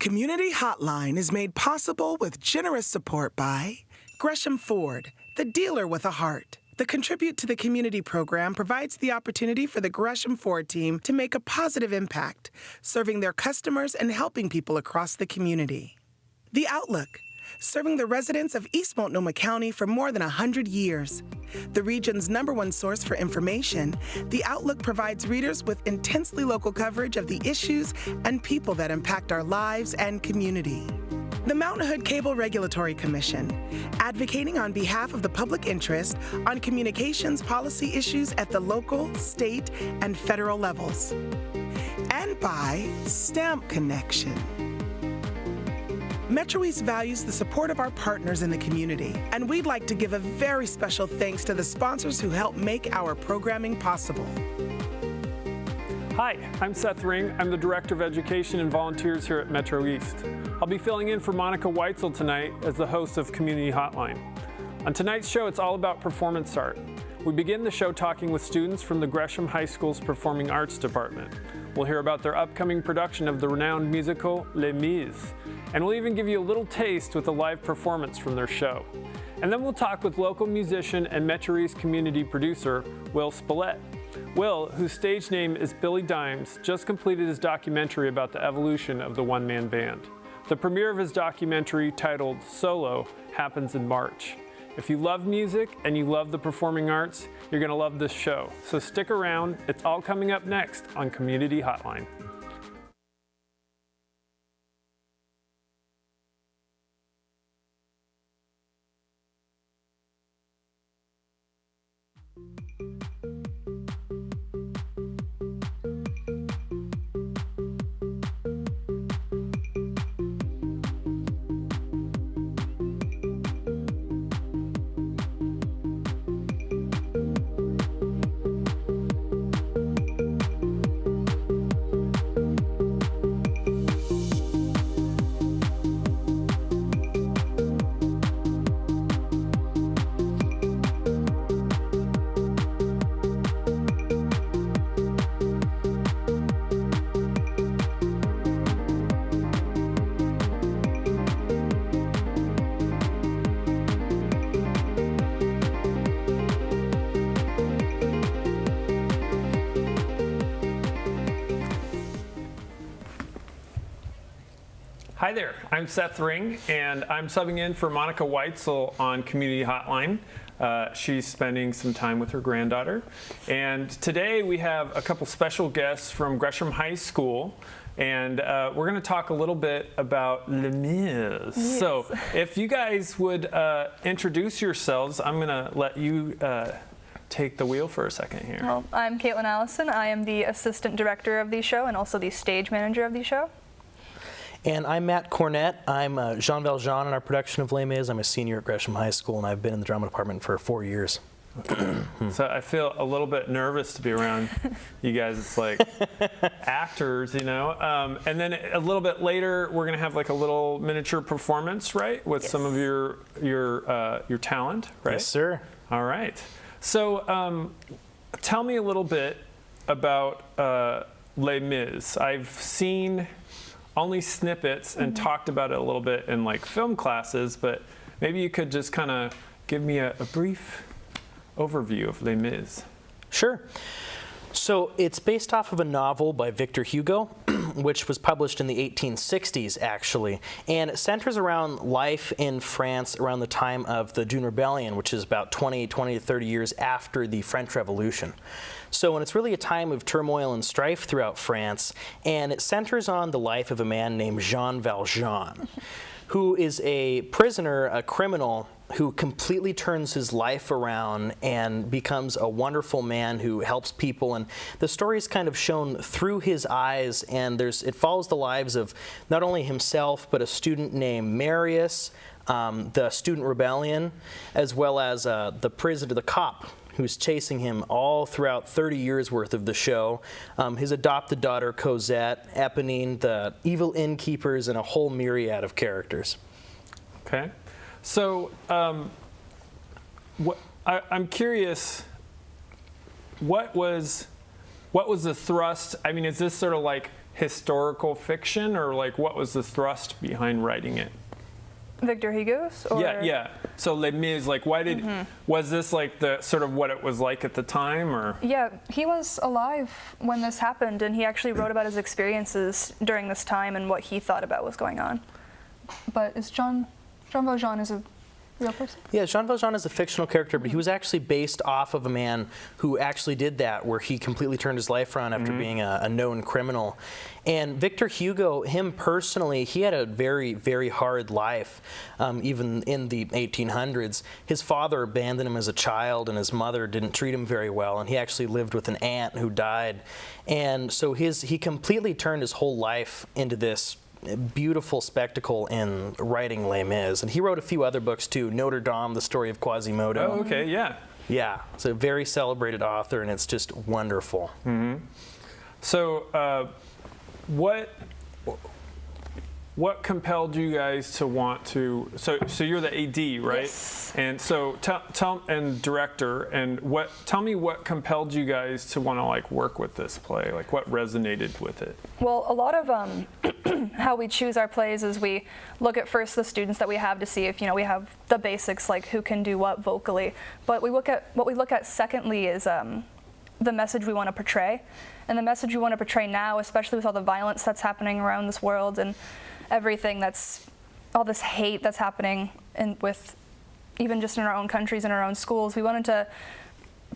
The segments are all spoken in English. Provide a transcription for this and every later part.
Community Hotline is made possible with generous support by Gresham Ford, the dealer with a heart. The Contribute to the Community program provides the opportunity for the Gresham Ford team to make a positive impact, serving their customers and helping people across the community. The Outlook, serving the residents of East Multnomah County for more than 100 years. The region's #1 source for information, The Outlook provides readers with intensely local coverage of the issues and people that impact our lives and community. The Mountain Hood Cable Regulatory Commission, advocating on behalf of the public interest on communications policy issues at the local, state, and federal levels. And by Stamp Connection. MetroEast values the support of our partners in the community, and we'd like to give a very special thanks to the sponsors who help make our programming possible. Hi, I'm Seth Ring. I'm the Director of Education and Volunteers here at MetroEast. I'll be filling in for Monica Weitzel tonight as the host of Community Hotline. On tonight's show, it's all about performance art. We begin the show talking with students from the Gresham High School's Performing Arts Department. We'll hear about their upcoming production of the renowned musical Les Mis, and we'll even give you a little taste with a live performance from their show. And then we'll talk with local musician and MetroEast community producer, Will Spillett. Will, whose stage name is Billy Dimes, just completed his documentary about the evolution of the one-man band. The premiere of his documentary, titled Solo, happens in March. If you love music and you love the performing arts, you're going to love this show. So stick around. It's all coming up next on Community Hotline. Hi there, I'm Seth Ring, and I'm subbing in for Monica Weitzel on Community Hotline. She's spending some time with her granddaughter. And today we have a couple special guests from Gresham High School, and we're going to talk a little bit about Les Mis. Yes. So if you guys would introduce yourselves, I'm going to let you take the wheel for a second here. Well, I'm Caitlin Allison. I am the assistant director of the show and also the stage manager of the show. And I'm Matt Cornett. I'm Jean Valjean in our production of Les Mis. I'm a senior at Gresham High School, and I've been in the drama department for 4 years. So I feel a little bit nervous to be around you guys. It's like actors, you know. And then a little bit later, we're going to have like a little miniature performance, right, with some of your talent, right? Yes, sir. All right. So tell me a little bit about Les Mis. I've seen only snippets and talked about it a little bit in like film classes, but maybe you could just kind of give me a brief overview of Les Mis. Sure. So it's based off of a novel by Victor Hugo, which was published in the 1860s, actually. And it centers around life in France around the time of the June Rebellion, which is about 20 to 30 years after the French Revolution. So, and it's really a time of turmoil and strife throughout France, and it centers on the life of a man named Jean Valjean, who is a prisoner, a criminal, who completely turns his life around and becomes a wonderful man who helps people. And the story is kind of shown through his eyes, and it follows the lives of not only himself, but a student named Marius, the student rebellion, as well as the cop who's chasing him all throughout 30 years worth of the show, his adopted daughter Cosette, Eponine, the evil innkeepers, and a whole myriad of characters. Okay. So I'm curious, what was the thrust? I mean, is this sort of like historical fiction, or like what was the thrust behind writing it? Victor Hugo's? Or? Yeah. So Les Mis, like, why did was this like the sort of what it was like at the time, or? Yeah, he was alive when this happened, and he actually wrote about his experiences during this time and what he thought about was going on. But is Jean Valjean is a real person? Yeah, Jean Valjean is a fictional character, but he was actually based off of a man who actually did that, where he completely turned his life around after being a known criminal. And Victor Hugo, him personally, he had a very, very hard life, even in the 1800s. His father abandoned him as a child, and his mother didn't treat him very well, and he actually lived with an aunt who died. And so he completely turned his whole life into this beautiful spectacle in writing Les Mis. And he wrote a few other books too, Notre Dame, The Story of Quasimodo. Oh, okay, yeah. Yeah, it's a very celebrated author, and it's just wonderful. So what compelled you guys to want to, so you're the AD, right? Yes. And so tell and director, and tell me what compelled you guys to want to like work with this play, like what resonated with it? Well, a lot of how we choose our plays is we look at first the students that we have to see if we have the basics, like who can do what vocally. But what we look at secondly is the message we want to portray, and the message we want to portray now, especially with all the violence that's happening around this world and everything all this hate that's happening, and with even just in our own countries and our own schools, we wanted to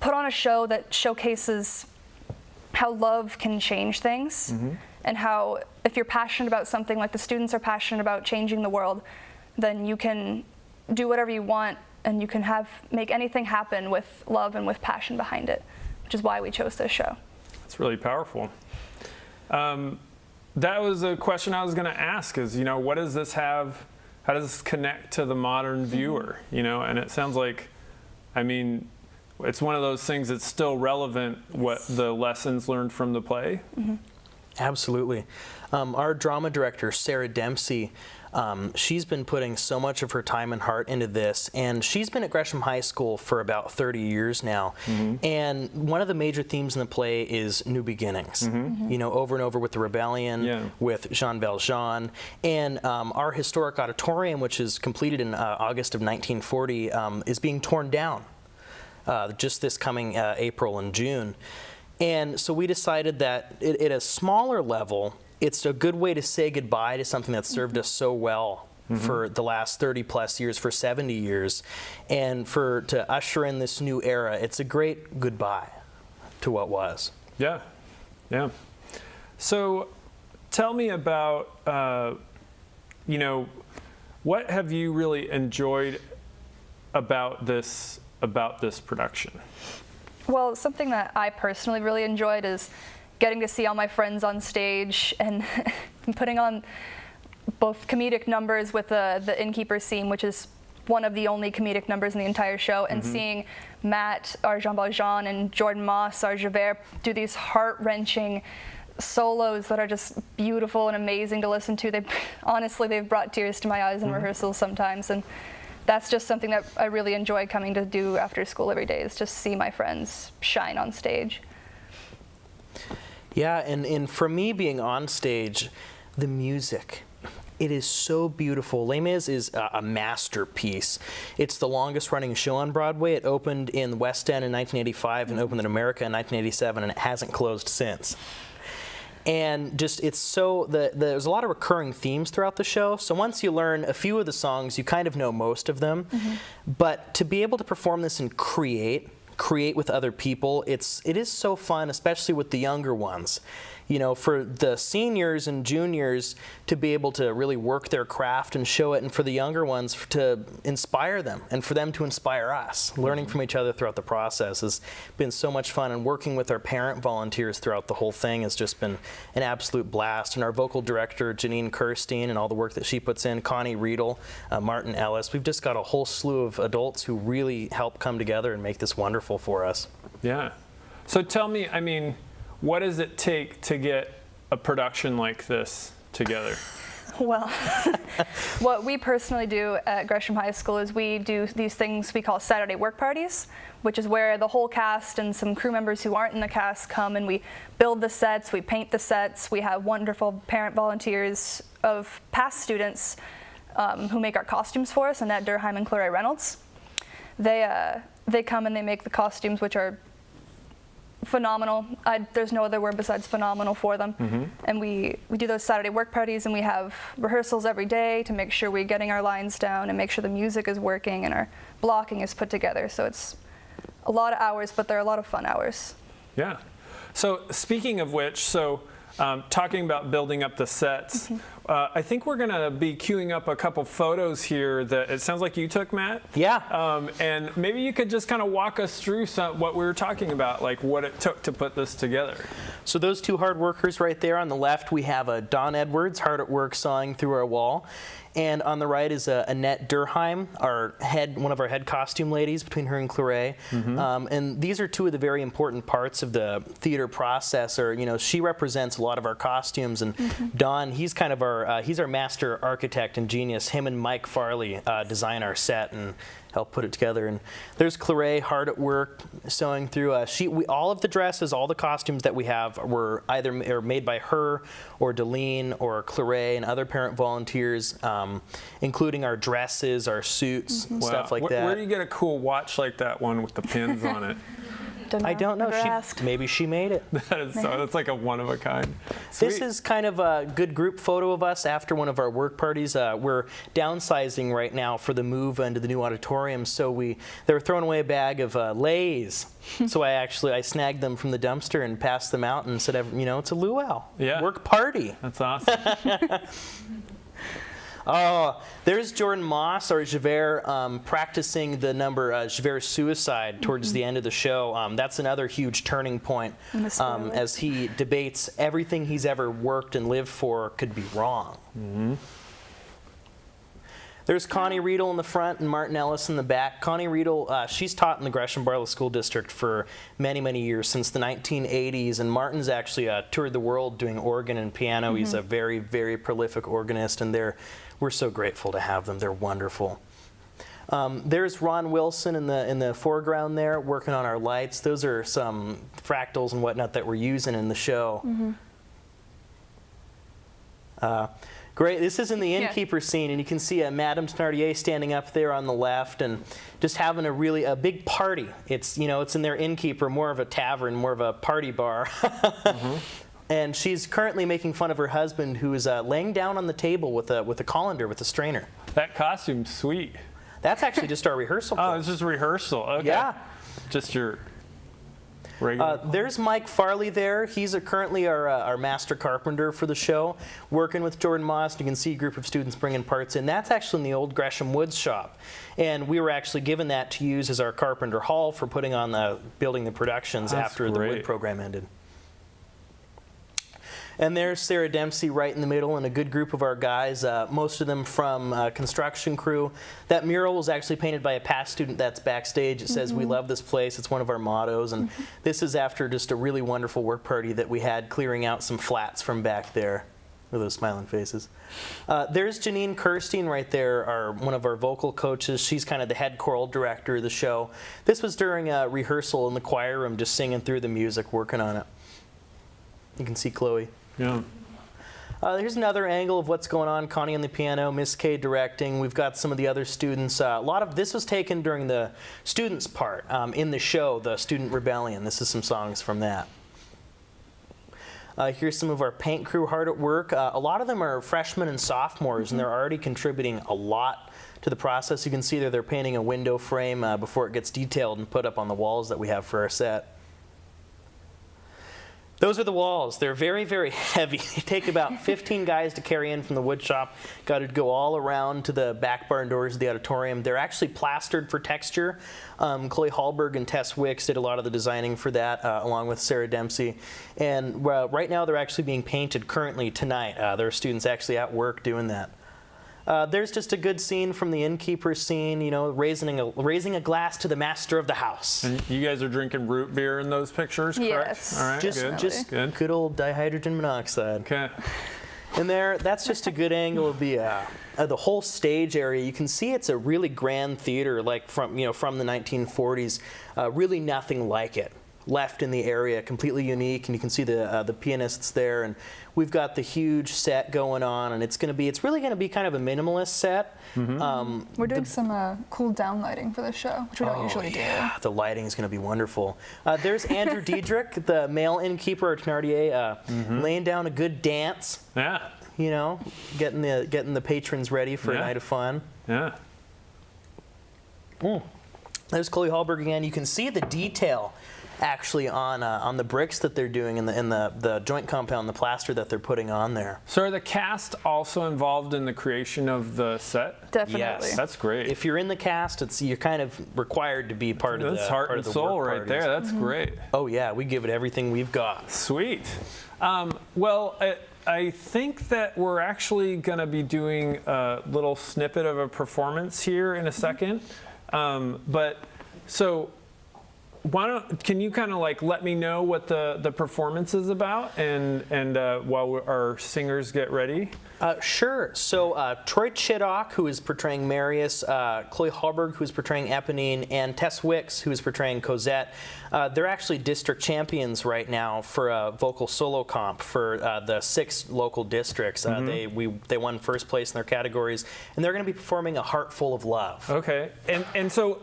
put on a show that showcases how love can change things, and how if you're passionate about something, like the students are passionate about changing the world, then you can do whatever you want, and you can make anything happen with love and with passion behind it, which is why we chose this show. It's really powerful. That was a question I was going to ask is, what does this have, how does this connect to the modern viewer, and it sounds like, it's one of those things that's still relevant, what the lessons learned from the play. Absolutely. Our drama director, Sarah Dempsey, she's been putting so much of her time and heart into this, and she's been at Gresham High School for about 30 years now. And one of the major themes in the play is new beginnings. Over and over with the rebellion, with Jean Valjean, and our historic auditorium, which is completed in August of 1940, is being torn down just this coming April and June. And so we decided that at a smaller level, it's a good way to say goodbye to something that served us so well for the last 30 plus years, for 70 years. And to usher in this new era, it's a great goodbye to what was. Yeah. So tell me about, what have you really enjoyed about this production? Well, something that I personally really enjoyed is getting to see all my friends on stage and putting on both comedic numbers with the innkeeper scene, which is one of the only comedic numbers in the entire show, and seeing Matt, our Jean Valjean, and Jordan Moss, our Javert, do these heart-wrenching solos that are just beautiful and amazing to listen to. They've brought tears to my eyes in rehearsals sometimes, and that's just something that I really enjoy coming to do after school every day, is just see my friends shine on stage. Yeah, and for me, being on stage, the music, it is so beautiful. Les Mis is a masterpiece. It's the longest running show on Broadway. It opened in the West End in 1985 and opened in America in 1987, and it hasn't closed since. And just, there's a lot of recurring themes throughout the show. So once you learn a few of the songs, you kind of know most of them. But to be able to perform this and create with other people, it is so fun, especially with the younger ones. For the seniors and juniors to be able to really work their craft and show it, and for the younger ones to inspire them, and for them to inspire us. Learning from each other throughout the process has been so much fun, and working with our parent volunteers throughout the whole thing has just been an absolute blast. And our vocal director, Janine Kirstein, and all the work that she puts in, Connie Riedel, Martin Ellis, we've just got a whole slew of adults who really help come together and make this wonderful for us. Yeah. So tell me, what does it take to get a production like this together? Well, what we personally do at Gresham High School is we do these things we call Saturday work parties, which is where the whole cast and some crew members who aren't in the cast come and we build the sets, we paint the sets, we have wonderful parent volunteers of past students who make our costumes for us, Annette Durheim and Clary Reynolds. They come and they make the costumes, which are phenomenal. There's no other word besides phenomenal for them. Mm-hmm. And we do those Saturday work parties, and we have rehearsals every day to make sure we're getting our lines down and make sure the music is working and our blocking is put together. So it's a lot of hours, but they're a lot of fun hours. Yeah. So speaking of which, talking about building up the sets, I think we're going to be queuing up a couple photos here that it sounds like you took, Matt. Yeah. And maybe you could just kind of walk us through what we were talking about, like what it took to put this together. So those two hard workers right there on the left, we have Dawn Edwards, hard at work sawing through our wall. And on the right is Annette Durheim, one of our head costume ladies, between her and Claire. And these are two of the very important parts of the theater process. She represents a lot of our costumes, and Don, he's kind of he's our master architect and genius. Him and Mike Farley design our set and help put it together. And there's Claire, hard at work, sewing through. All of the dresses, all the costumes that we have were either made by her or Deline or Claire and other parent volunteers, including our dresses, our suits, stuff like that. Where do you get a cool watch like that one with the pins on it? I don't know. Maybe she made it. That's like a one of a kind. This is kind of a good group photo of us after one of our work parties. We're downsizing right now for the move into the new auditorium, so they were throwing away a bag of Lay's. So I snagged them from the dumpster and passed them out and said, it's a luau. Yeah. Work party. That's awesome. Oh, there's Jordan Moss, or Javert, practicing the number Javert's Suicide towards the end of the show. That's another huge turning point as he debates everything he's ever worked and lived for could be wrong. There's Connie Riedel in the front and Martin Ellis in the back. Connie Riedel, she's taught in the Gresham-Barlow School District for many, many years, since the 1980s, and Martin's actually toured the world doing organ and piano. He's a very, very prolific organist, and we're so grateful to have them. They're wonderful. There's Ron Wilson in the foreground there, working on our lights. Those are some fractals and whatnot that we're using in the show. Great. This is in the innkeeper scene, and you can see Madame Thenardier standing up there on the left and just having a big party. It's in their innkeeper, more of a tavern, more of a party bar. And she's currently making fun of her husband, who is laying down on the table with a colander, with a strainer. That costume's sweet. That's actually just our rehearsal. Oh, it's just rehearsal. Okay. Yeah. Just your regular. There's Mike Farley there. He's currently our master carpenter for the show, working with Jordan Moss. You can see a group of students bringing parts in. That's actually in the old Gresham Woods shop. And we were actually given that to use as our carpenter hall for putting on building the productions after the wood program ended. And there's Sarah Dempsey right in the middle, and a good group of our guys, most of them from construction crew. That mural was actually painted by a past student that's backstage. It says, "We love this place." It's one of our mottos. And this is after just a really wonderful work party that we had, clearing out some flats from back there with those smiling faces. There's Janine Kirstein right there, one of our vocal coaches. She's kind of the head choral director of the show. This was during a rehearsal in the choir room, just singing through the music, working on it. You can see Chloe. Yeah. Here's another angle of what's going on. Connie on the piano, Miss Kay directing. We've got some of the other students. A lot of this was taken during the students' part in the show, the Student Rebellion. This is some songs from that. Here's some of our paint crew hard at work. A lot of them are freshmen and sophomores, and they're already contributing a lot to the process. You can see they're painting a window frame before it gets detailed and put up on the walls that we have for our set. Those are the walls. They're very, very heavy. They take about 15 guys to carry in from the wood shop. Got to go all around to the back barn doors of the auditorium. They're actually plastered for texture. Chloe Hallberg and Tess Wicks did a lot of the designing for that, along with Sarah Dempsey. And right now they're actually being painted currently tonight. There are students actually at work doing that. There's just a good scene from the innkeeper scene, raising a glass to the master of the house. And you guys are drinking root beer in those pictures, correct? Yes. All right, Just good old dihydrogen monoxide. Okay. And there, that's just a good angle of the whole stage area. You can see it's a really grand theater, like from the 1940s. Really nothing like it left in the area, completely unique. And you can see the pianists there, and we've got the huge set going on, and it's really going to be kind of a minimalist set. We're doing some cool down lighting for the show, which we don't usually do. The lighting is going to be wonderful. There's Andrew Diedrich, the male innkeeper at Thenardier, laying down a good dance. Yeah. You know, getting the patrons ready for a night of fun. Yeah. There's Chloe Hallberg again. You can see the detail actually on the bricks that they're doing in the joint compound, the plaster that they're putting on there. So are the cast also involved in the creation of the set? Definitely. Yes. That's great. If you're in the cast, you're kind of required to be part of the That's heart and soul right there. That's great. Oh yeah, we give it everything we've got. Sweet. Well, I think that we're actually going to be doing a little snippet of a performance here in a second. Can you kind of like let me know what the performance is about, and while our singers get ready? Sure. So Troy Chiddock, who is portraying Marius, Chloe Hallberg, who is portraying Eponine, and Tess Wicks, who is portraying Cosette. They're actually district champions right now for a vocal solo comp for the 6 local districts. They won first place in their categories, and they're going to be performing A Heart Full of Love. Okay. And so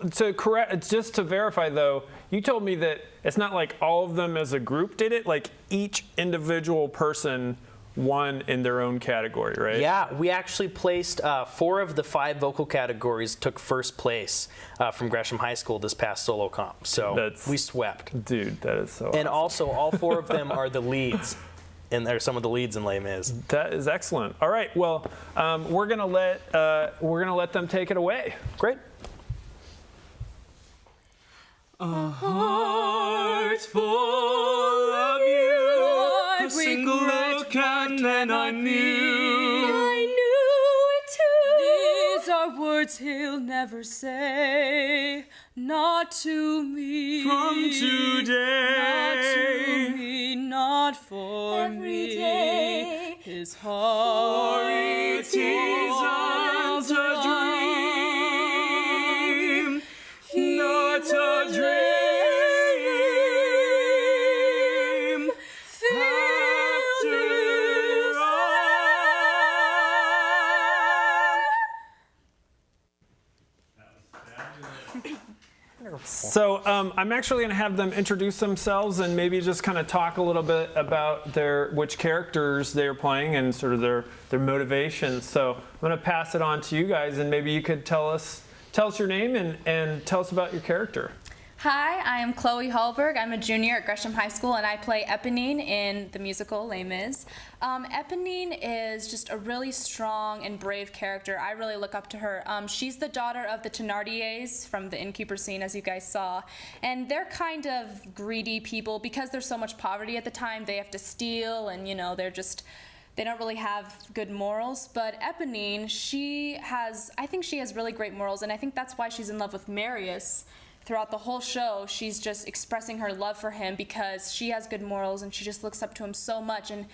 just to verify though, you told me that it's not like all of them as a group did it, like each individual person won in their own category, right? Yeah, we actually placed 4 of the 5 vocal categories took first place from Gresham High School this past solo comp. So we swept. Dude, that is so And awesome. also, all 4 of them are the leads. And they're some of the leads in Les Mis. That is excellent. All right, well, we're gonna let them take it away. Great. A heart full of you, a single look and then I knew it too. These are words he'll never say, not to me. from today. Not to me, not for Every me. day. His heart It isn't a dream, not a dream. So I'm actually going to have them introduce themselves and maybe just kind of talk a little bit about which characters they're playing and sort of their motivations. So I'm going to pass it on to you guys, and maybe you could tell us your name and tell us about your character. Hi, I am Chloe Hallberg. I'm a junior at Gresham High School, and I play Eponine in the musical Les Mis. Eponine is just a really strong and brave character. I really look up to her. She's the daughter of the Thenardiers from the innkeeper scene, as you guys saw. And they're kind of greedy people. Because there's so much poverty at the time, they have to steal, and they don't really have good morals. But Eponine, I think she has really great morals, and I think that's why she's in love with Marius. Throughout the whole show, she's just expressing her love for him because she has good morals and she just looks up to him so much. And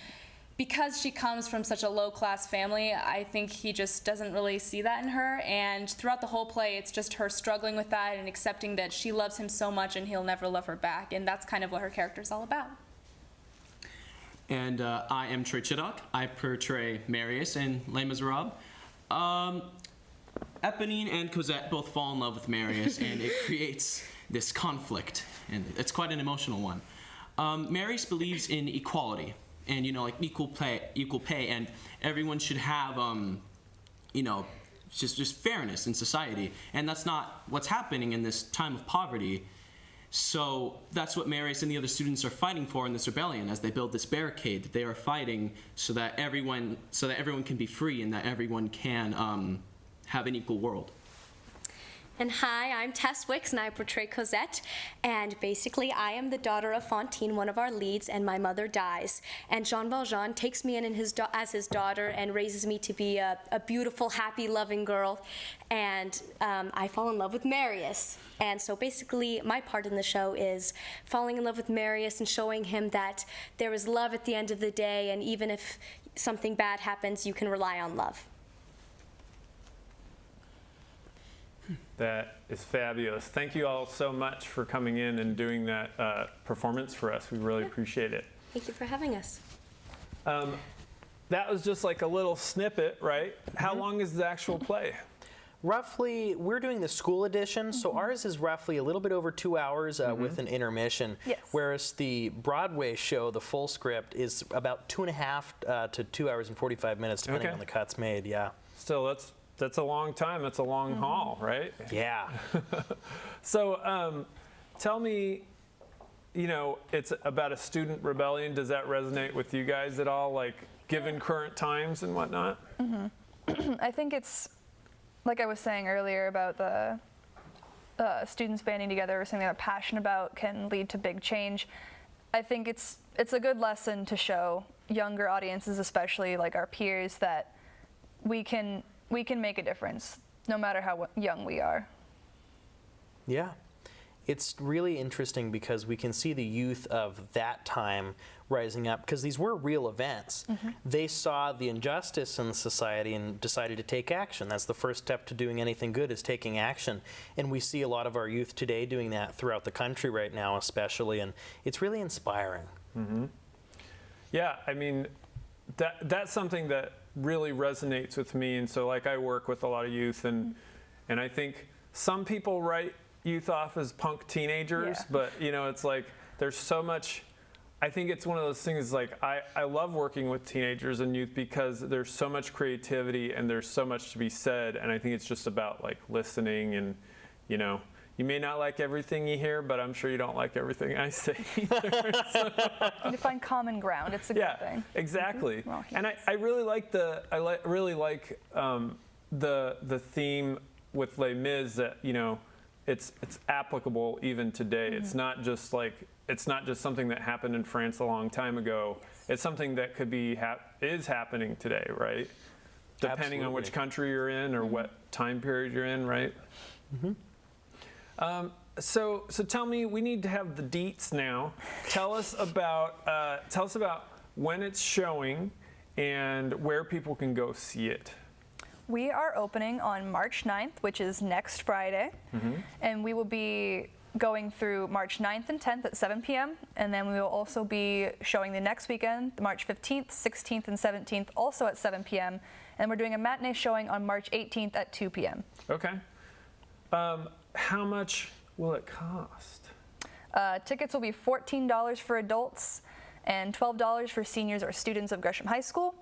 because she comes from such a low-class family, I think he just doesn't really see that in her. And throughout the whole play, it's just her struggling with that and accepting that she loves him so much and he'll never love her back. And that's kind of what her character's all about. And I am Troy Chiddock. I portray Marius in Les Miserables. Eponine and Cosette both fall in love with Marius, and it creates this conflict, and it's quite an emotional one. Marius believes in equality, and equal pay, and everyone should have just fairness in society, and that's not what's happening in this time of poverty. So that's what Marius and the other students are fighting for in this rebellion. As they build this barricade, they are fighting so that everyone can be free and that everyone can have an equal world. And hi, I'm Tess Wicks, and I portray Cosette. And basically, I am the daughter of Fantine, one of our leads, and my mother dies. And Jean Valjean takes me in as his daughter and raises me to be a beautiful, happy, loving girl. And I fall in love with Marius. And so basically, my part in the show is falling in love with Marius and showing him that there is love at the end of the day, and even if something bad happens, you can rely on love. That is fabulous. Thank you all so much for coming in and doing that performance for us. We really appreciate it. Thank you for having us. That was just like a little snippet, right? How long is the actual play? Roughly, we're doing the school edition, so ours is roughly a little bit over 2 hours with an intermission. Yes. Whereas the Broadway show, the full script, is about 2.5 to 2 hours and 45 minutes, depending on the cuts made. Yeah. Still, that's a long time. That's a long haul, right? Yeah. So, tell me, it's about a student rebellion. Does that resonate with you guys at all, like given current times and whatnot? I think it's, like I was saying earlier about the students banding together or something they're passionate about can lead to big change. I think it's a good lesson to show younger audiences, especially like our peers, that we can make a difference no matter how young we are. Yeah. It's really interesting because we can see the youth of that time rising up, because these were real events. They saw the injustice in the society and decided to take action. That's the first step to doing anything good, is taking action. And we see a lot of our youth today doing that throughout the country right now, especially, and it's really inspiring. Yeah, I mean, that's something that really resonates with me. And so, like, I work with a lot of youth, and I think some people write youth off as punk teenagers, but it's like there's so much. I think it's one of those things, like I love working with teenagers and youth because there's so much creativity and there's so much to be said, and I think it's just about like listening, and you may not like everything you hear, but I'm sure you don't like everything I say either. And to find common ground, it's a good thing. Exactly. Well, And I really like the theme with Les Mis, that it's applicable even today. It's not just something that happened in France a long time ago. It's something that could be is happening today, right? Depending on which country you're in or what time period you're in, right? So tell me, we need to have the deets now. Tell us about when it's showing and where people can go see it. We are opening on March 9th, which is next Friday, and we will be going through March 9th and 10th at 7 p.m., and then we will also be showing the next weekend, March 15th, 16th, and 17th, also at 7 p.m., and we're doing a matinee showing on March 18th at 2 p.m. Okay. How much will it cost? Tickets will be $14 for adults and $12 for seniors or students of Gresham High School,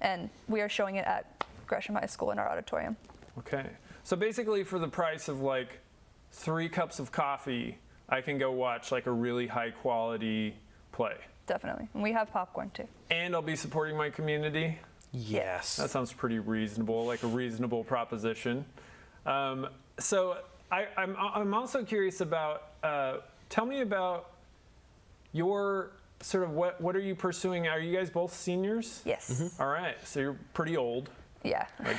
and we are showing it at Gresham High School in our auditorium. Okay. So basically, for the price of like 3 cups of coffee, I can go watch like a really high quality play. Definitely. And we have popcorn too. And I'll be supporting my community. Yes. That sounds pretty reasonable, like a reasonable proposition. So I'm also curious about, tell me about your sort of, what are you pursuing? Are you guys both seniors? Yes. All right. So you're pretty old. Yeah. Like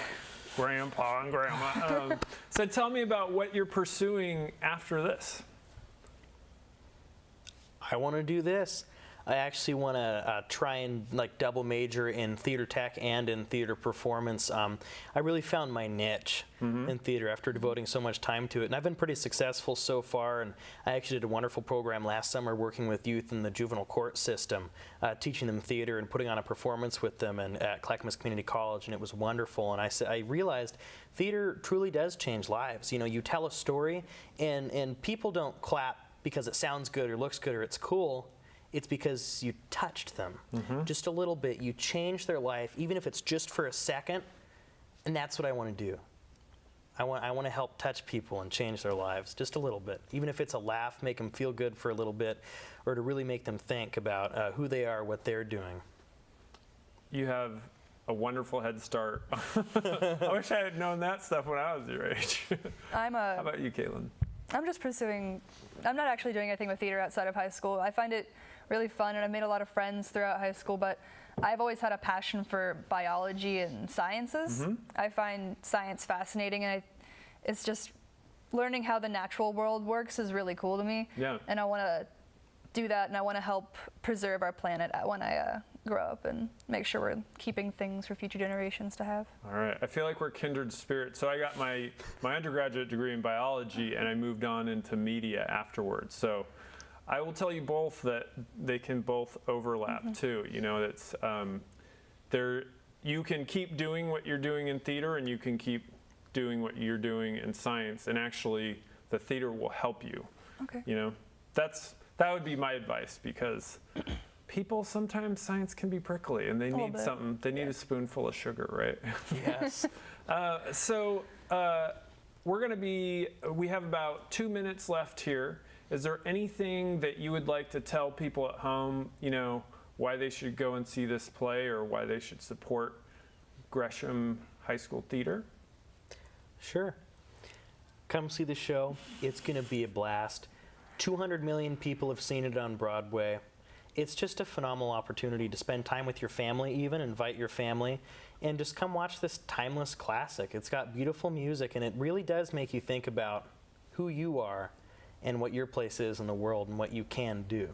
grandpa and grandma. So tell me about what you're pursuing after this. I want to do this. I actually want to try and like double major in theater tech and in theater performance. I really found my niche in theater after devoting so much time to it, and I've been pretty successful so far. And I actually did a wonderful program last summer working with youth in the juvenile court system, teaching them theater and putting on a performance with them and at Clackamas Community College, and it was wonderful. And I realized theater truly does change lives. You tell a story, and people don't clap because it sounds good or looks good or it's cool. It's because you touched them just a little bit. You changed their life, even if it's just for a second, and that's what I want to do. I want to help touch people and change their lives just a little bit, even if it's a laugh, make them feel good for a little bit, or to really make them think about who they are, what they're doing. You have a wonderful head start. I wish I had known that stuff when I was your age. How about you, Caitlin? I'm not actually doing anything with theater outside of high school. I find it really fun, and I've made a lot of friends throughout high school, but I've always had a passion for biology and sciences. I find science fascinating, and it's just learning how the natural world works is really cool to me. Yeah. And I want to do that, and I want to help preserve our planet when I grow up and make sure we're keeping things for future generations to have. All right, I feel like we're kindred spirits. So I got my undergraduate degree in biology, and I moved on into media afterwards. So I will tell you both that they can both overlap too. You know, it's you can keep doing what you're doing in theater, and you can keep doing what you're doing in science, and actually the theater will help you. Okay. You know, that would be my advice, because people, sometimes science can be prickly, and they need something. They need a spoonful of sugar, right? Yes. We have about 2 minutes left here. Is there anything that you would like to tell people at home, you know, why they should go and see this play, or why they should support Gresham High School Theater? Sure. Come see the show. It's going to be a blast. 200 million people have seen it on Broadway. It's just a phenomenal opportunity to spend time with your family, even invite your family, and just come watch this timeless classic. It's got beautiful music, and it really does make you think about who you are and what your place is in the world and what you can do.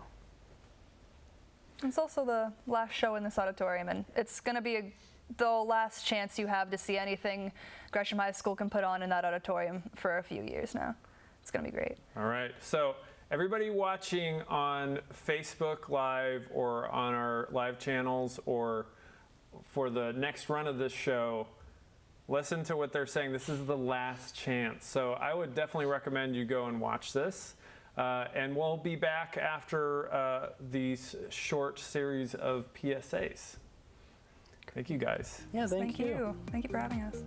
It's also the last show in this auditorium, and it's going to be the last chance you have to see anything Gresham High School can put on in that auditorium for a few years now. It's going to be great. All right. So everybody watching on Facebook Live or on our live channels, or for the next run of this show, listen to what they're saying. This is the last chance. So I would definitely recommend you go and watch this. And we'll be back after these short series of PSAs. Thank you, guys. Yeah, Thank you. Thank you for having us.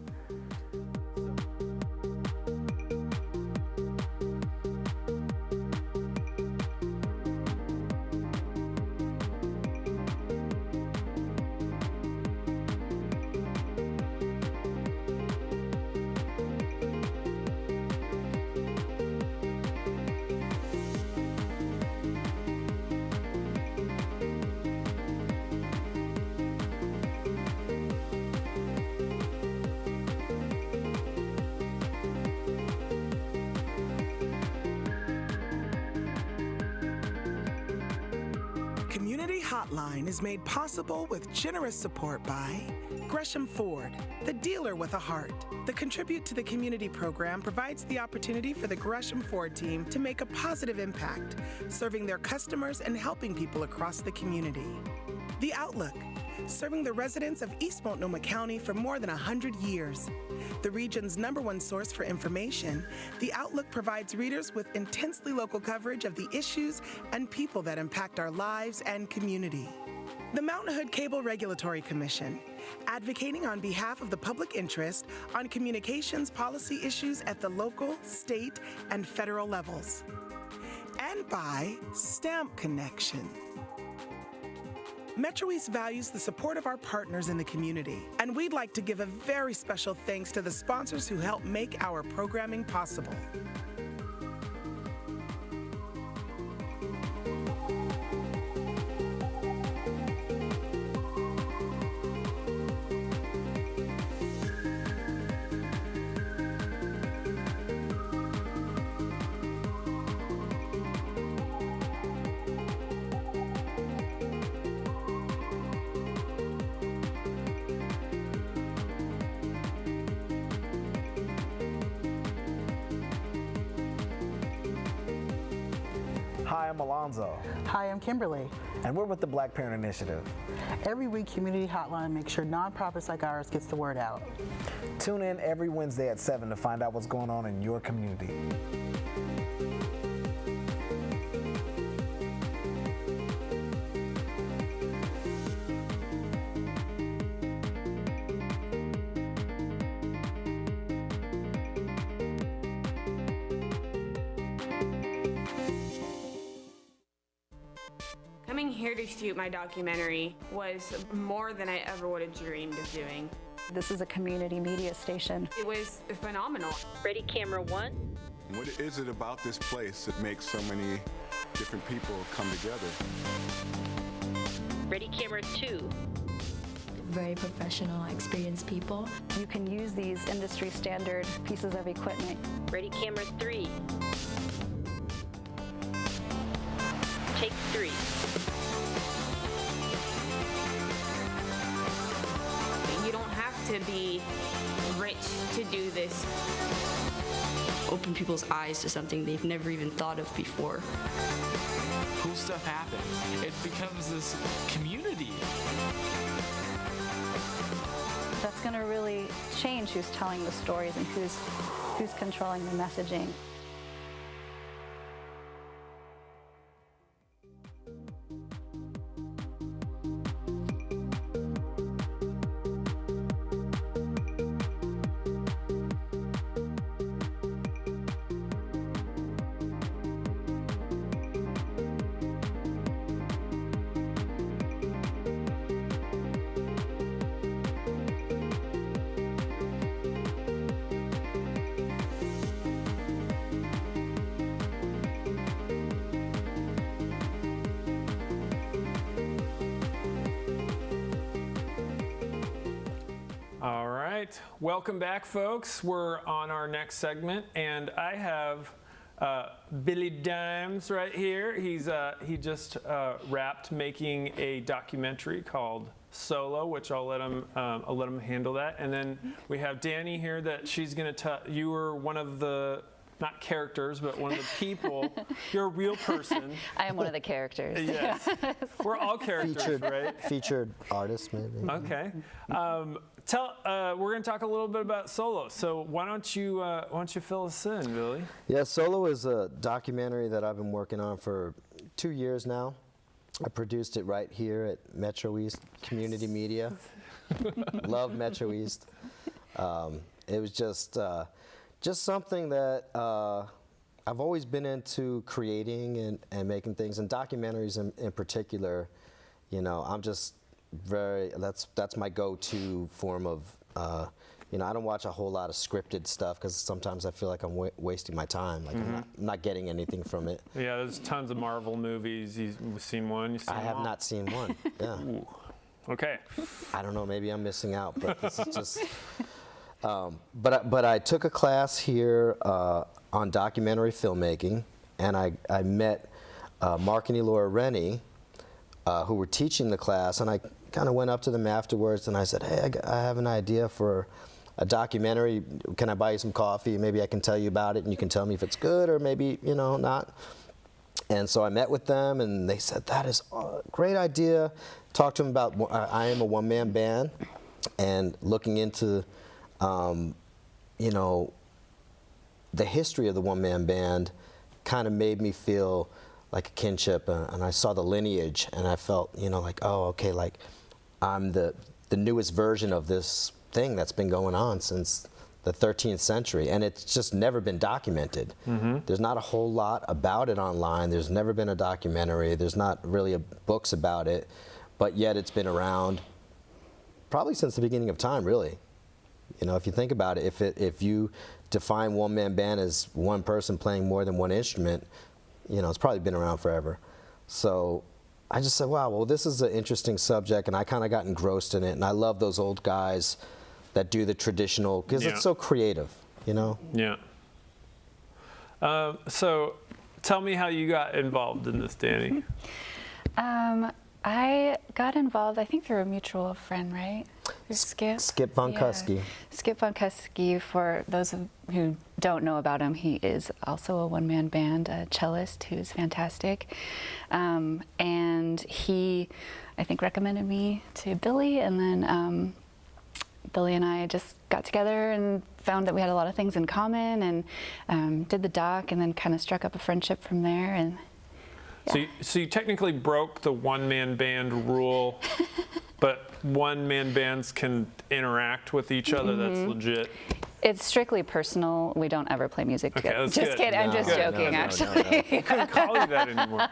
Community Hotline is made possible with generous support by Gresham Ford, the dealer with a heart. The Contribute to the Community program provides the opportunity for the Gresham Ford team to make a positive impact, serving their customers and helping people across the community. The Outlook, serving the residents of East Multnomah County for more than 100 years. The region's #1 source for information, The Outlook provides readers with intensely local coverage of the issues and people that impact our lives and community. The Mountain Hood Cable Regulatory Commission, advocating on behalf of the public interest on communications policy issues at the local, state, and federal levels. And by Stamp Connection. MetroEast values the support of our partners in the community, and we'd like to give a very special thanks to the sponsors who help make our programming possible. Hi, I'm Alonzo. Hi, I'm Kimberly. And we're with the Black Parent Initiative. Every week, Community Hotline makes sure nonprofits like ours gets the word out. Tune in every Wednesday at 7 to find out what's going on in your community. Coming here to shoot my documentary was more than I ever would have dreamed of doing. This is a community media station. It was phenomenal. Ready, camera one. What is it about this place that makes so many different people come together? Ready, camera two. Very professional, experienced people. You can use these industry standard pieces of equipment. Ready, camera three. Take 3. You don't have to be rich to do this. Open people's eyes to something they've never even thought of before. Cool stuff happens. It becomes this community. That's going to really change who's telling the stories and who's controlling the messaging. All right, welcome back, folks. We're on our next segment, and I have Billy Dimes right here. He just wrapped making a documentary called Solo, which I'll let him handle that. And then we have Danny here that she's going to tell. You were one of the not characters, but one of the people. You're a real person. I am one of the characters. Yes, we're all characters, right? Featured artist, maybe. Okay. We're going to talk a little bit about Solo. So why don't you fill us in, Billy? Yeah, Solo is a documentary that I've been working on for 2 years now. I produced it right here at MetroEast Community Media. Love MetroEast. It was just something that I've always been into creating and making things, and documentaries in particular. You know, I'm just that's my go-to form of, you know, I don't watch a whole lot of scripted stuff because sometimes I feel like I'm wasting my time. Like I'm not getting anything from it. Yeah, there's tons of Marvel movies. You've seen one? You've seen I have not seen one. Yeah. Ooh. Okay. I don't know. Maybe I'm missing out, but this is just. But I took a class here on documentary filmmaking, and I met Mark and Elora Rennie, who were teaching the class, and I kind of went up to them afterwards and I said, hey, I have an idea for a documentary. Can I buy you some coffee? Maybe I can tell you about it and you can tell me if it's good or maybe, you know, not. And so I met with them and they said, that is a great idea. Talked to them about, I am a one-man band, and looking into, you know, the history of the one-man band kind of made me feel like a kinship, and I saw the lineage, and I felt, you know, like, oh, okay, like I'm the newest version of this thing that's been going on since the 13th century, and it's just never been documented. There's not a whole lot about it online. There's never been a documentary. There's not really books about it, but yet it's been around probably since the beginning of time, really. You know, if you think about it, if you define one-man band as one person playing more than one instrument, you know, it's probably been around forever. So I just said, wow, well, this is an interesting subject, and I kind of got engrossed in it, and I love those old guys that do the traditional, because it's so creative, you know? Yeah. So tell me how you got involved in this, Danny. I got involved, I think, through a mutual friend, right? Skip? Skip Von Kusky. Skip Von Kusky, for those who don't know about him, he is also a one-man band, a cellist who's fantastic. And he, I think, recommended me to Billy, and then Billy and I just got together and found that we had a lot of things in common, and did the doc, and then kind of struck up a friendship from there. And yeah. So you technically broke the one-man band rule, but one-man bands can interact with each other. That's legit. It's strictly personal. We don't ever play music together. Just good. kidding. I'm just joking, actually. I couldn't call you that anymore.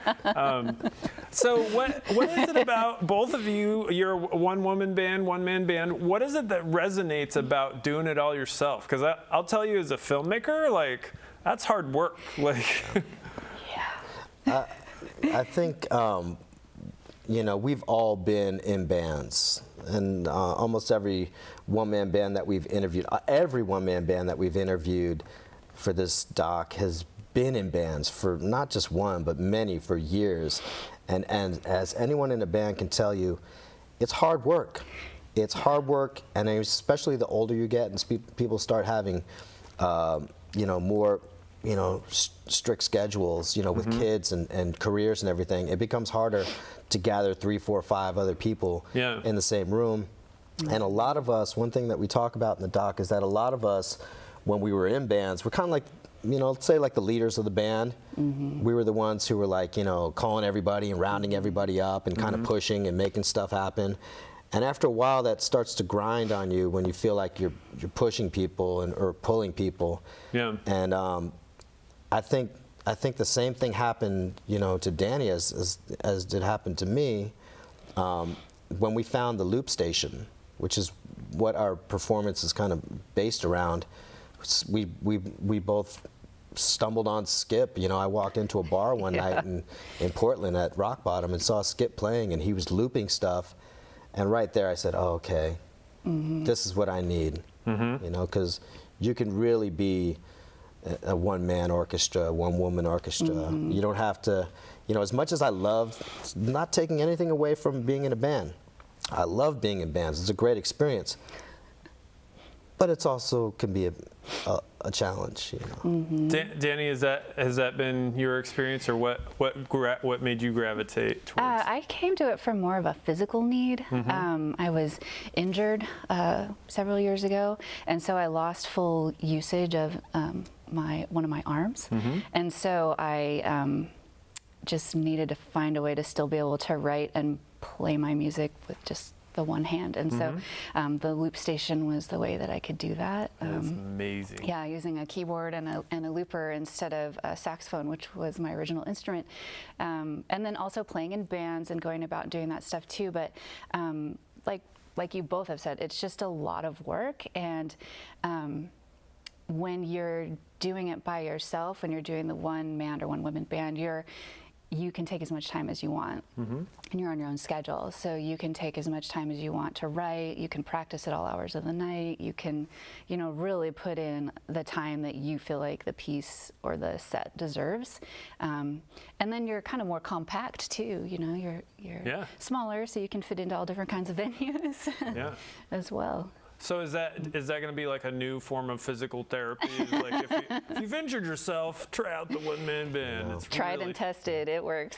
So what is it about both of you? You're a one-woman band, one-man band. What is it that resonates about doing it all yourself? Because I'll tell you, as a filmmaker, like, that's hard work. Like. Yeah. I think, you know, we've all been in bands, and almost every one-man band that we've interviewed, every one-man band that we've interviewed for this doc has been in bands for not just one, but many for years. And as anyone in a band can tell you, it's hard work. It's hard work, and especially the older you get and people start having, more, strict schedules, with kids and careers and everything, it becomes harder to gather 3, 4, 5 other people in the same room. And a lot of us, one thing that we talk about in the doc is that a lot of us, when we were in bands, we're kind of like, let's say like the leaders of the band. We were the ones who were like, calling everybody and rounding everybody up and kind of pushing and making stuff happen. And after a while, that starts to grind on you when you feel like you're pushing people or pulling people. Yeah. And I think the same thing happened, to Danny as did happen to me when we found the loop station, which is what our performance is kind of based around. We both stumbled on Skip. I walked into a bar one night in Portland at Rock Bottom and saw Skip playing, and he was looping stuff. And right there I said, oh, okay, this is what I need, because you can really be a one-man orchestra, one-woman orchestra. You don't have to, as much as I love, not taking anything away from being in a band. I love being in bands. It's a great experience. But it's also can be a challenge, Danny, has that been your experience, or what made you gravitate towards? I came to it from more of a physical need. I was injured several years ago, and so I lost full usage of one of my arms, and so I just needed to find a way to still be able to write and play my music with just the one hand, and so the loop station was the way that I could do that. That's amazing. Yeah, using a keyboard and a looper instead of a saxophone, which was my original instrument, and then also playing in bands and going about doing that stuff too. But like you both have said, it's just a lot of work, and when you're doing it by yourself, when you're doing the one-man or one-woman band, you can take as much time as you want, and you're on your own schedule. So you can take as much time as you want to write. You can practice at all hours of the night. You can, really put in the time that you feel like the piece or the set deserves. And then you're kind of more compact too. You're smaller, so you can fit into all different kinds of venues as well. So is that going to be like a new form of physical therapy? Like if you've injured yourself, try out the one-man band. It's tried and tested, it works.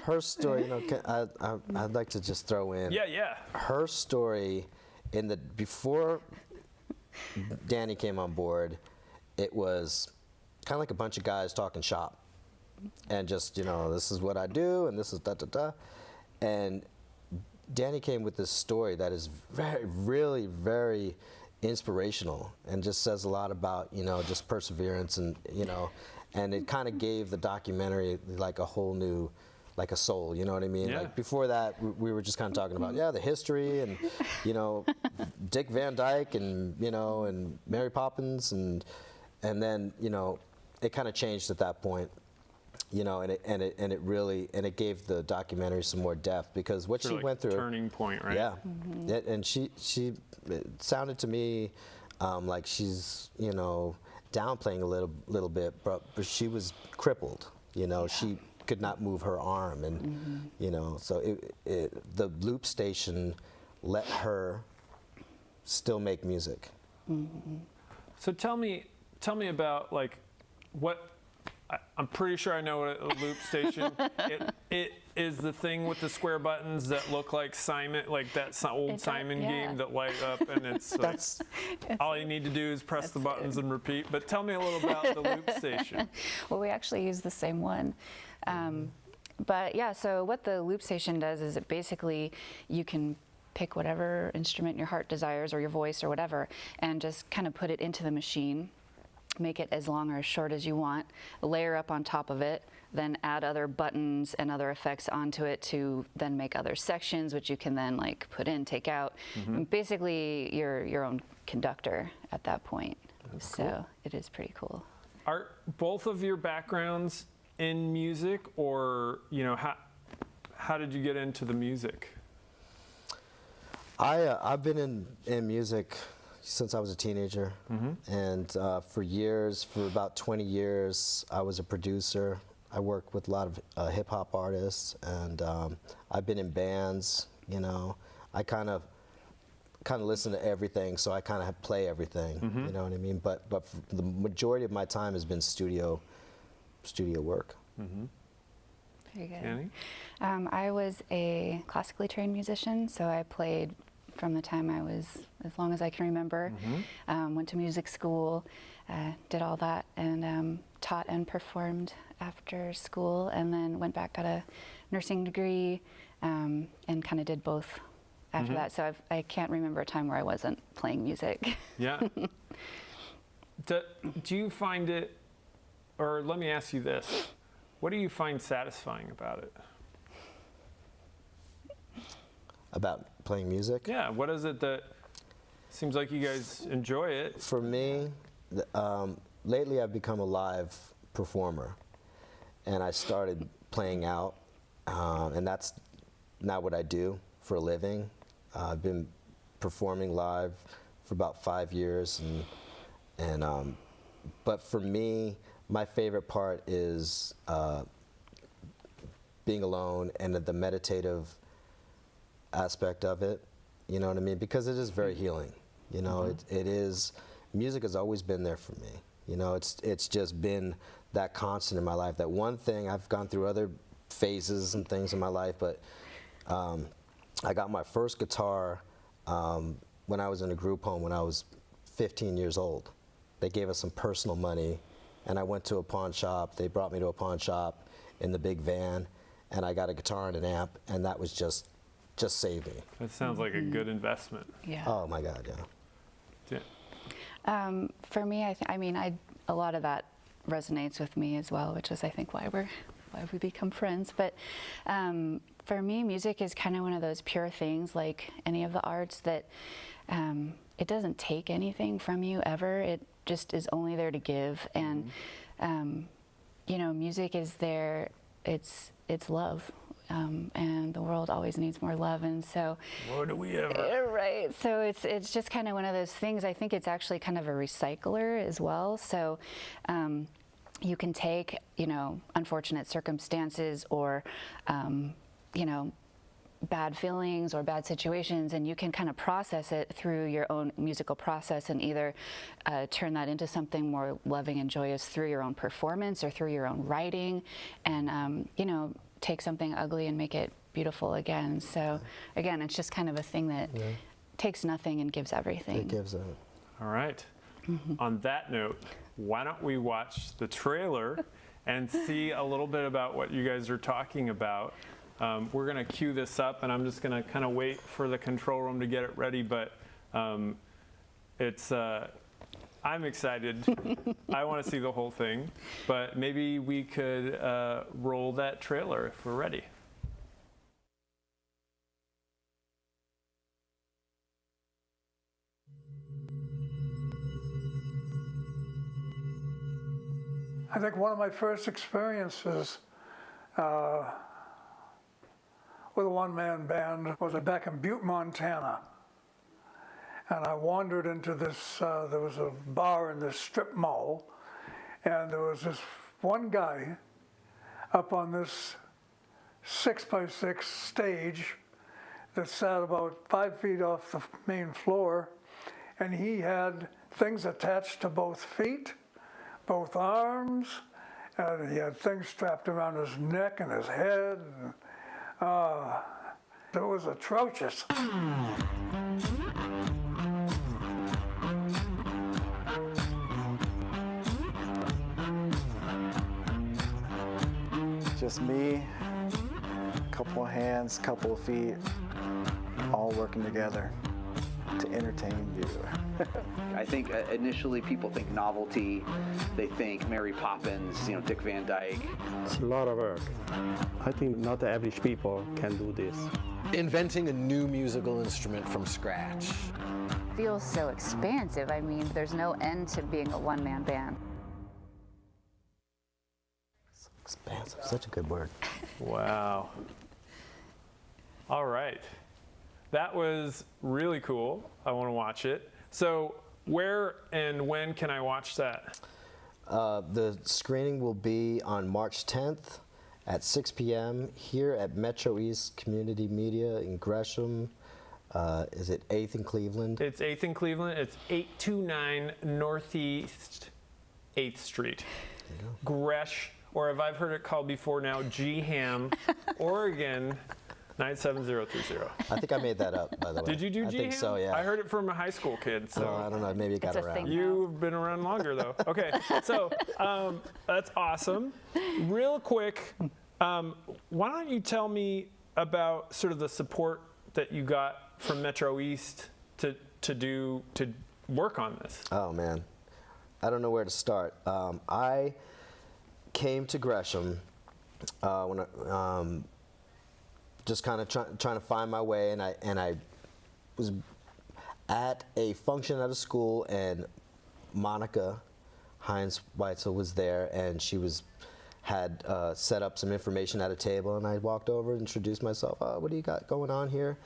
Her story, I'd like to just throw in. Yeah. Her story, before Danny came on board, it was kind of like a bunch of guys talking shop, and just this is what I do, and this is da-da-da, and Danny came with this story that is really very inspirational, and just says a lot about just perseverance, and and it kind of gave the documentary like a whole new, like a soul. You know what I mean? Like before that, we were just kind of talking about the history and Dick Van Dyke and and Mary Poppins, and then it kind of changed at that point. And it really gave the documentary some more depth, because what she went through. Turning point, right? Yeah, and she it sounded to me like she's downplaying a little bit, but she was crippled. She could not move her arm, and so the loop station let her still make music. So tell me about like what. I'm pretty sure I know what a loop station. It is the thing with the square buttons that look like Simon, like that old Simon game that light up, and it's like all you need to do is press the buttons and repeat. But tell me a little about the loop station. Well, we actually use the same one. But yeah, so what the loop station does is it basically, you can pick whatever instrument your heart desires, or your voice or whatever, and just kind of put it into the machine. Make it as long or as short as you want, layer up on top of it, then add other buttons and other effects onto it to then make other sections, which you can then like put in, take out. And basically, you're your own conductor at that point. That's cool. It is pretty cool. Are both of your backgrounds in music, or how did you get into the music? I've been in music since I was a teenager. And for years, for about 20 years, I was a producer. I worked with a lot of hip hop artists, and I've been in bands. You know, I kind of listen to everything, so I kind of play everything. You know what I mean? But the majority of my time has been studio work. Very good. Annie? I was a classically trained musician, so I played from the time I was as long as I can remember. Went to music school, did all that, and taught and performed after school, and then went back, got a nursing degree, and kind of did both after that. So I can't remember a time where I wasn't playing music. Yeah. Do you find it, or let me ask you this, what do you find satisfying about it? About playing music? Yeah, what is it that seems like you guys enjoy it? For me, lately I've become a live performer, and I started playing out, and that's not what I do for a living. I've been performing live for about 5 years, and but for me, my favorite part is being alone and the meditative aspect of it. You know what I mean? Because it is very healing. You know, it is. Music has always been there for me. You know, it's just been that constant in my life. That one thing, I've gone through other phases and things in my life, but I got my first guitar when I was in a group home when I was 15 years old. They gave us some personal money, and I went to a pawn shop. They brought me to a pawn shop in the big van, and I got a guitar and an amp, and that was just saved me. That sounds like a good investment. Yeah. Oh my God, yeah. For me, I mean, a lot of that resonates with me as well, which is I think why we become friends. But for me, music is kind of one of those pure things, like any of the arts, that it doesn't take anything from you ever. It just is only there to give. And you know, music is there. It's love. And the world always needs more love, and so more do we ever. Right. So it's just kind of one of those things. I think it's actually kind of a recycler as well. So you can take, you know, unfortunate circumstances or you know, bad feelings or bad situations, and you can kind of process it through your own musical process and either turn that into something more loving and joyous through your own performance or through your own writing, and you know, take something ugly and make it beautiful again. So again, it's just kind of a thing that takes nothing and gives everything. It gives it. All right. On that note, why don't we watch the trailer and see a little bit about what you guys are talking about. We're going to cue this up, and I'm just going to kind of wait for the control room to get it ready, but it's I'm excited. I want to see the whole thing, but maybe we could roll that trailer if we're ready. I think one of my first experiences with a one-man band was back in Butte, Montana. And I wandered into this, there was a bar in this strip mall, and there was this one guy up on this 6x6 stage that sat about 5 feet off the main floor, and he had things attached to both feet, both arms, and he had things strapped around his neck and his head. It was atrocious. Just me, a couple of hands, couple of feet, all working together to entertain you. I think initially people think novelty, they think Mary Poppins, you know, Dick Van Dyke. It's a lot of work. I think not the average people can do this. Inventing a new musical instrument from scratch. It feels so expansive. I mean, there's no end to being a one-man band. Expansive, such a good word. Wow. All right. That was really cool. I want to watch it. So where and when can I watch that? The screening will be on March 10th at 6 p.m. here at MetroEast Community Media in Gresham. Is it 8th and Cleveland? It's 8th and Cleveland. It's 829 Northeast 8th Street. Gresh, or if I've heard it called before now, G-Ham, Oregon, 97030. I think I made that up, by the way. Did you do I G-Ham? think so, yeah. I heard it from a high school kid. So I don't know, maybe it got around. You've been around longer, though. Okay, so that's awesome. Real quick, why don't you tell me about sort of the support that you got from MetroEast to work on this? Oh man, I don't know where to start. I came to Gresham when just kind of trying to find my way, and I was at a function at a school, and Monica Hines Weitzel was there, and she had set up some information at a table, and I walked over and introduced myself. What do you got going on here?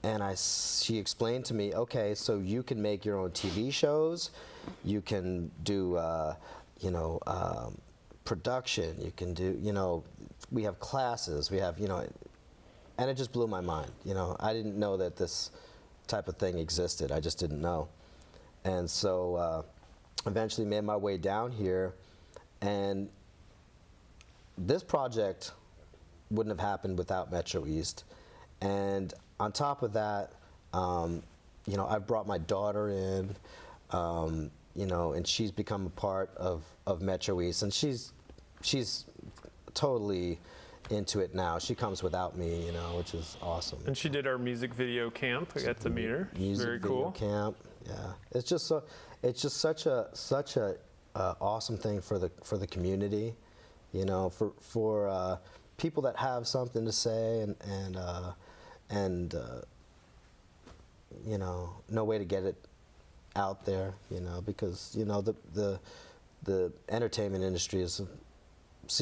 And she explained to me, okay, so you can make your own TV shows, you can do, production, you can do, we have classes, we have, and it just blew my mind. I didn't know that this type of thing existed. I just didn't know. And so eventually made my way down here, and this project wouldn't have happened without MetroEast. And on top of that, I've brought my daughter in, and she's become a part of MetroEast, and she's totally into it now. She comes without me, which is awesome. And she did our music video camp. I got to meet her. Very cool. Camp, yeah. It's just such a awesome thing for the community, for people that have something to say and no way to get it out there, because the entertainment industry is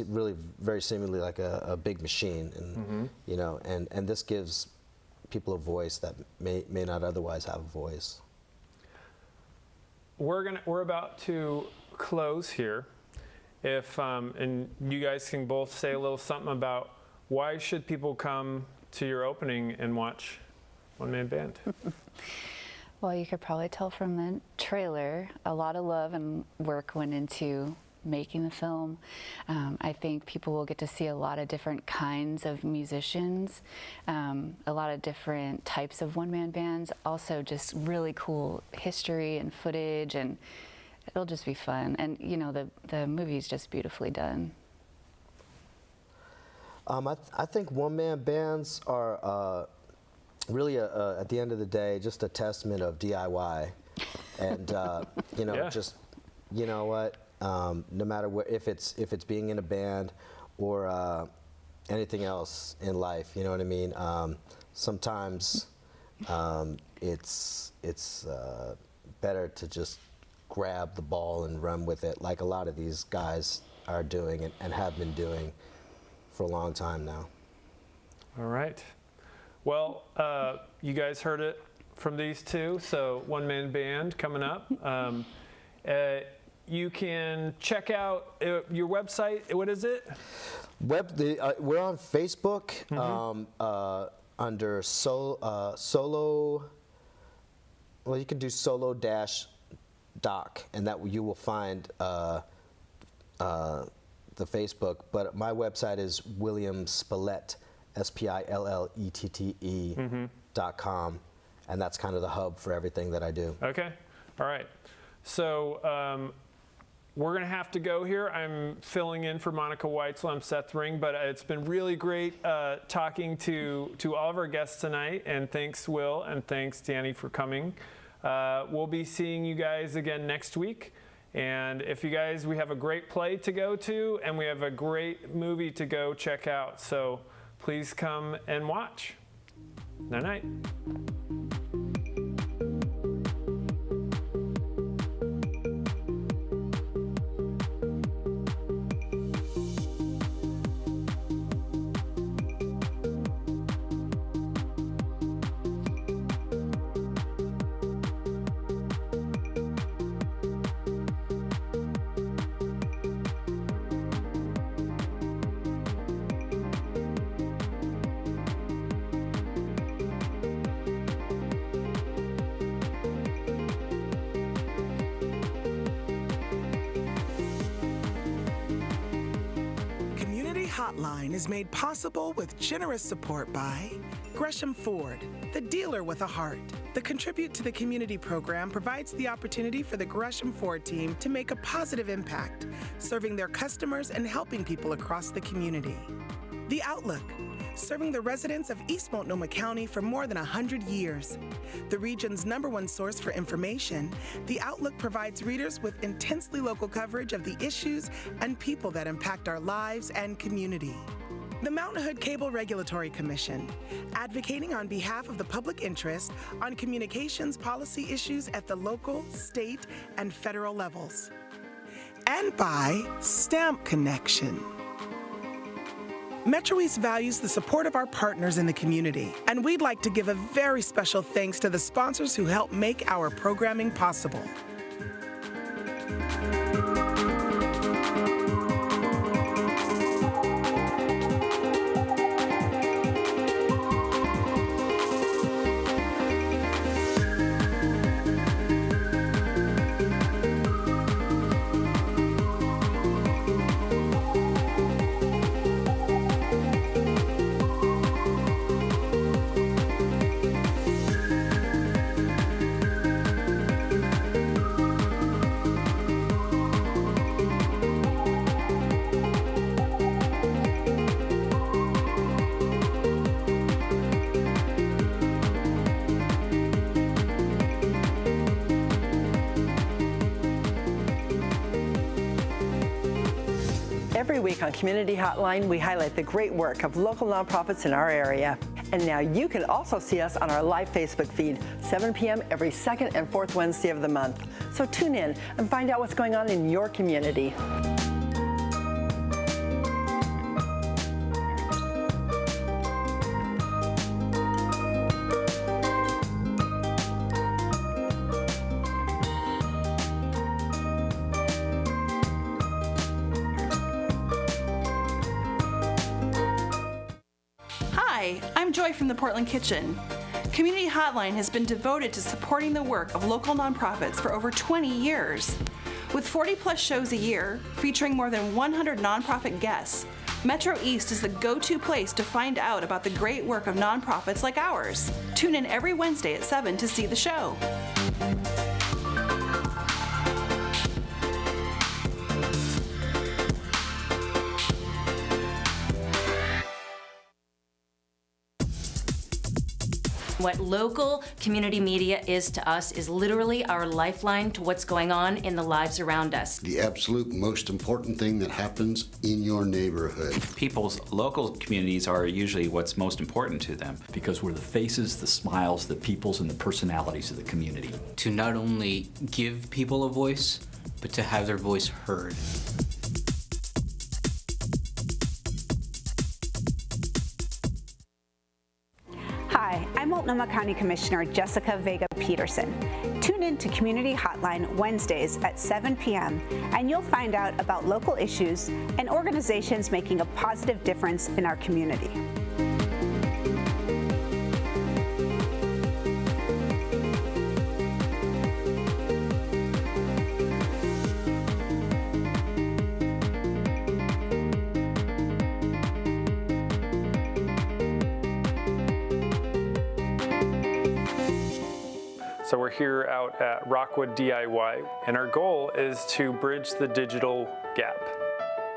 really very seemingly like a big machine, and and this gives people a voice that may not otherwise have a voice. We're about to close here. If and you guys can both say a little something about why should people come to your opening and watch One Man Band? Well, you could probably tell from the trailer, a lot of love and work went into making the film. I think people will get to see a lot of different kinds of musicians, a lot of different types of one-man bands, also just really cool history and footage, and it'll just be fun. And the movie's just beautifully done. I think one-man bands are really, at the end of the day, just a testament of DIY. And, just, no matter what, if it's being in a band or anything else in life, you know what I mean? Sometimes it's better to just grab the ball and run with it, like a lot of these guys are doing and have been doing for a long time now. All right. Well, you guys heard it from these two. So One Man Band coming up. You can check out your website. What is it? We're on Facebook under solo. Well, you can do solo-doc, and that you will find the Facebook. But my website is William Spillette, SPILLETTE.com, and that's kind of the hub for everything that I do. Okay. All right. So we're going to have to go here. I'm filling in for Monica Weitzel. I'm Seth Ring, but it's been really great talking to all of our guests tonight, and thanks, Will, and thanks, Danny, for coming. We'll be seeing you guys again next week. And if you guys, we have a great play to go to, and we have a great movie to go check out. So please come and watch. Night-night. Hotline is made possible with generous support by Gresham Ford, the dealer with a heart. The Contribute to the Community program provides the opportunity for the Gresham Ford team to make a positive impact, serving their customers and helping people across the community. The Outlook, serving the residents of East Multnomah County for more than 100 years. The region's #1 source for information, The Outlook provides readers with intensely local coverage of the issues and people that impact our lives and community. The Mountain Hood Cable Regulatory Commission, advocating on behalf of the public interest on communications policy issues at the local, state, and federal levels. And by Stamp Connection. MetroEast values the support of our partners in the community, and we'd like to give a very special thanks to the sponsors who help make our programming possible. Every week on Community Hotline, we highlight the great work of local nonprofits in our area. And now you can also see us on our live Facebook feed, 7 p.m. every second and fourth Wednesday of the month. So tune in and find out what's going on in your community. Hi, I'm Joy from the Portland Kitchen. Community Hotline has been devoted to supporting the work of local nonprofits for over 20 years. With 40+ shows a year, featuring more than 100 nonprofit guests, MetroEast is the go-to place to find out about the great work of nonprofits like ours. Tune in every Wednesday at 7 to see the show. What local community media is to us is literally our lifeline to what's going on in the lives around us. The absolute most important thing that happens in your neighborhood. People's local communities are usually what's most important to them. Because we're the faces, the smiles, the peoples, and the personalities of the community. To not only give people a voice, but to have their voice heard. Hi, I'm Multnomah County Commissioner Jessica Vega Peterson. Tune in to Community Hotline Wednesdays at 7 p.m. and you'll find out about local issues and organizations making a positive difference in our community. So we're here out at Rockwood DIY, and our goal is to bridge the digital gap.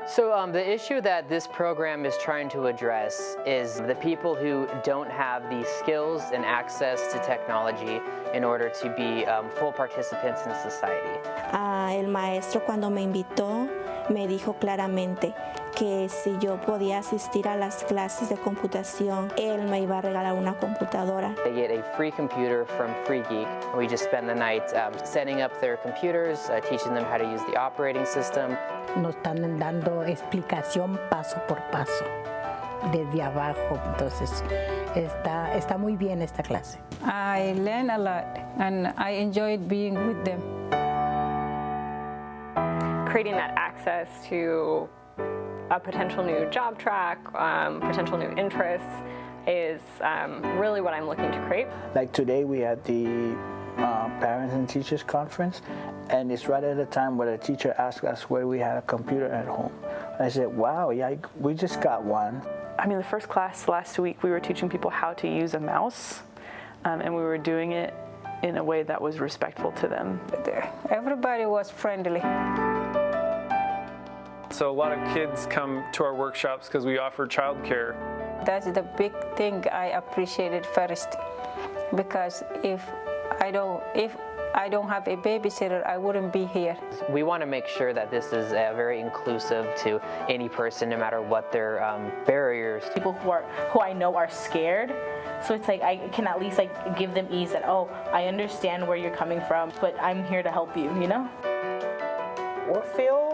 So the issue that this program is trying to address is the people who don't have the skills and access to technology in order to be full participants in society. El maestro cuando me invitó me dijo claramente que si yo podía asistir a las clases de computación, él me iba a regalar una computadora. They get a free computer from Free Geek. We just spend the night setting up their computers, teaching them how to use the operating system. Nos están dando explicación paso por paso, desde abajo, entonces está muy bien esta clase. I learned a lot and I enjoyed being with them. Creating that access to a potential new job track, potential new interests is really what I'm looking to create. Like today we had the Parents and Teachers Conference, and it's right at a time where the teacher asked us where we had a computer at home. I said, wow, yeah, we just got one. I mean, the first class last week, we were teaching people how to use a mouse, and we were doing it in a way that was respectful to them. Everybody was friendly. So a lot of kids come to our workshops because we offer childcare. That's the big thing I appreciated first, because if I don't have a babysitter, I wouldn't be here. We want to make sure that this is very inclusive to any person, no matter what their barriers. People who I know are scared, so it's like I can at least like give them ease that, oh, I understand where you're coming from, but I'm here to help you, you know? We feel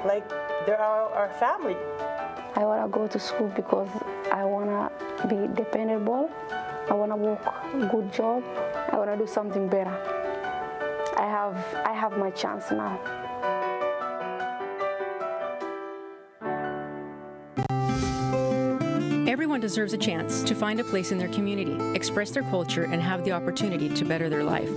like they're our family. I want to go to school because I want to be dependable. I want to work a good job. I want to do something better. I have my chance now. Everyone deserves a chance to find a place in their community, express their culture, and have the opportunity to better their life.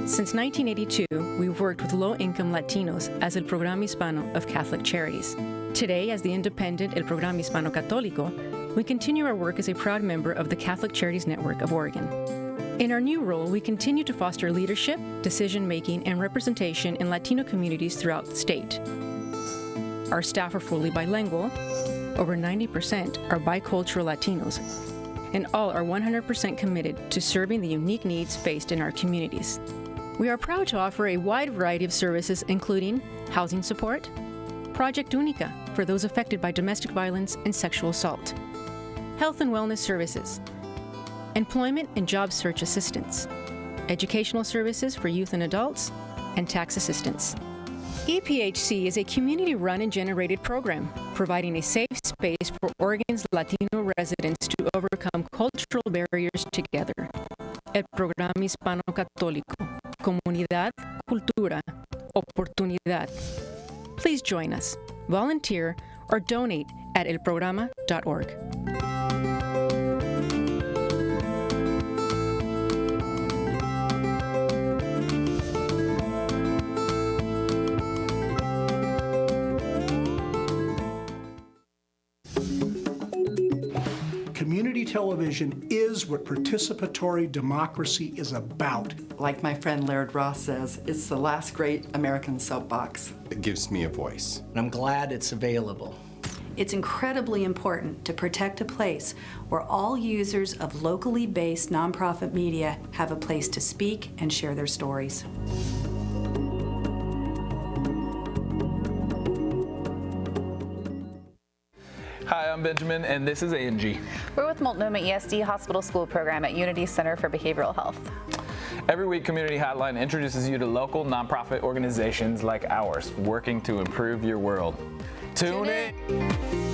Since 1982, we've worked with low-income Latinos as El Programa Hispano of Catholic Charities. Today, as the independent El Programa Hispano Católico, we continue our work as a proud member of the Catholic Charities Network of Oregon. In our new role, we continue to foster leadership, decision-making, and representation in Latino communities throughout the state. Our staff are fully bilingual. Over 90% are bicultural Latinos, and all are 100% committed to serving the unique needs faced in our communities. We are proud to offer a wide variety of services, including housing support, Project Única for those affected by domestic violence and sexual assault, health and wellness services, employment and job search assistance, educational services for youth and adults, and tax assistance. EPHC is a community-run and generated program providing a safe space for Oregon's Latino residents to overcome cultural barriers together. El Programa Hispano Católico. Comunidad, cultura, oportunidad. Please join us, volunteer, or donate at elprograma.org. Community television is what participatory democracy is about. Like my friend Laird Ross says, it's the last great American soapbox. It gives me a voice. And I'm glad it's available. It's incredibly important to protect a place where all users of locally based nonprofit media have a place to speak and share their stories. Hi, I'm Benjamin, and this is Angie. We're with Multnomah ESD Hospital School Program at Unity Center for Behavioral Health. Every week, Community Hotline introduces you to local nonprofit organizations like ours, working to improve your world. Tune in.